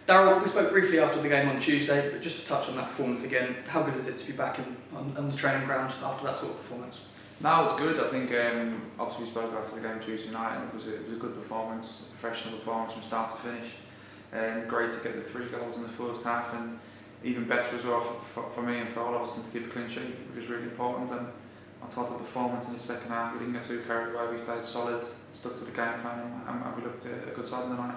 Daryl, we spoke briefly after the game on Tuesday, but just to touch on that performance again, how good is it to be back on the training ground after that sort of performance? No, it's good. I think obviously we spoke after the game Tuesday night, and it was a good performance, a professional performance from start to finish. Great to get the 3 goals in the first half, and even better as well for me and for all of us to keep a clean sheet, which is really important. And I thought the performance in the second half, we didn't get too carried away. We stayed solid, stuck to the game plan, and we looked a good side in the night.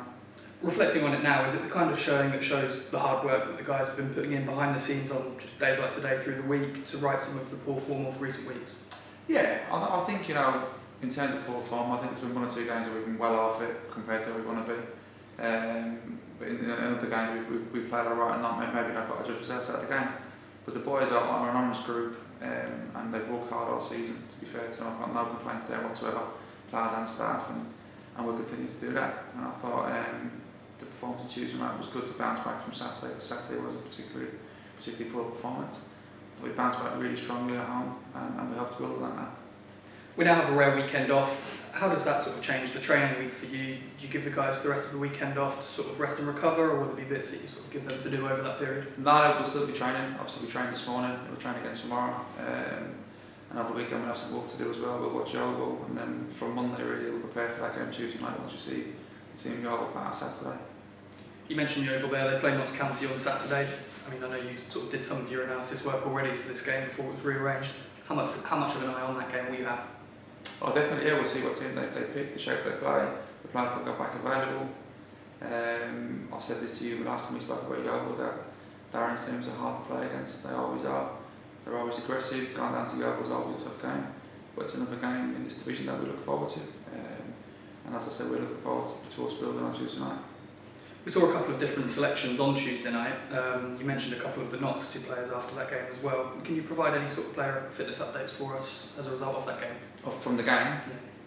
Reflecting on it now, is it the kind of showing that shows the hard work that the guys have been putting in behind the scenes on just days like today through the week to right some of the poor form of recent weeks? Yeah, I think, you know, in terms of poor form, I think there's been 1 or 2 games where we've been well off it compared to where we want to be. But in another game we've played alright, and maybe not got a judge results out of the game. But the boys are an honest group, and they've worked hard all season, to be fair to them. I've got no complaints there whatsoever, players and staff, and we'll continue to do that. And I thought the performance on Tuesday night was good to bounce back from Saturday, because Saturday was a particularly poor performance. So we bounced back really strongly at home, and we hope to build on that now. We now have a rare weekend off. How does that sort of change the training week for you? Do you give the guys the rest of the weekend off to sort of rest and recover, or will there be bits that you sort of give them to do over that period? No, we'll still be training. Obviously we trained this morning, we'll train again tomorrow. And over the weekend we'll have some work to do as well. We'll watch Yeovil, and then from Monday really we'll prepare for that game Tuesday night once we see the team Yeovil play on Saturday. You mentioned Yeovil there, they play Notts County on Saturday. I mean, I know you sort of did some of your analysis work already for this game before it was rearranged. How much of an eye on that game will you have? Oh, definitely, yeah, we'll see what team they pick, the shape they play, the players that got back available. I've said this to you last time we spoke about Yeovil, that Darren's teams are hard to play against. They always are. They're always aggressive. Going down to Yeovil is always a tough game, but it's another game in this division that we look forward to. And as I said, we're looking forward to us building on Tuesday night. We saw a couple of different selections on Tuesday night. You mentioned a couple of the Notts 2 players after that game as well. Can you provide any sort of player fitness updates for us as a result of that game? From the game?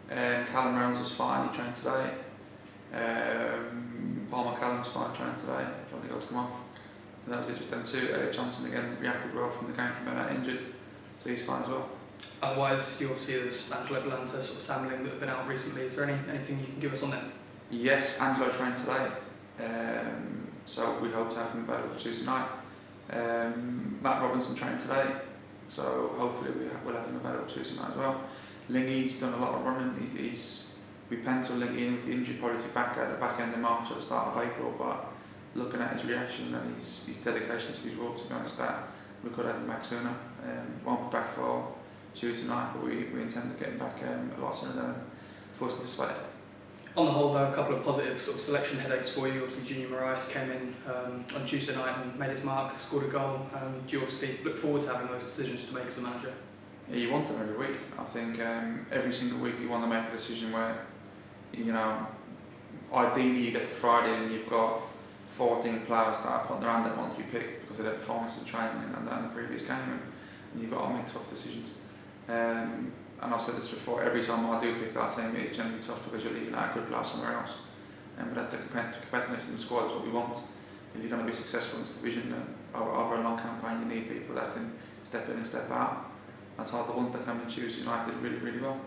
Yeah. Callum Reynolds was fine, he trained today. Paul McCallum was fine, trained today. I don't think I was come off. And that was it, just them 2. Johnson again reacted well from the game from being out injured, so he's fine as well. Otherwise, you obviously there's Angelo Belanta, sort of Sam Ling that have been out recently. Is there anything you can give us on that? Yes, Angelo trained today. So we hope to have him available for Tuesday night. Matt Robinson trained today, so hopefully we'll have him available Tuesday night as well. Lingy's done a lot of running. We penciled Lingy in with the injury probably back at the back end of March or the start of April, but looking at his reaction and his dedication to his role, to be honest, that we could have him back sooner. Won't be back for Tuesday night, but we intend to get him back a lot sooner than first anticipated. On the whole, though, a couple of positive sort of selection headaches for you. Obviously, Junior Marias came in on Tuesday night and made his mark, scored a goal. Do you obviously look forward to having those decisions to make as a manager? Yeah, you want them every week. I think every single week you want to make a decision where, you know, ideally you get to Friday and you've got 14 players that are putting their hand up once you pick because of their performance in training and the previous game, and you've got to make tough decisions. And I've said this before, every time I do pick our team, it's generally tough because you're leaving out a good player somewhere else. But that's the competitiveness in the squad is what we want. If you're going to be successful in this division over a long campaign, you need people that can step in and step out. That's how the ones that come in Tuesday night did really, really well.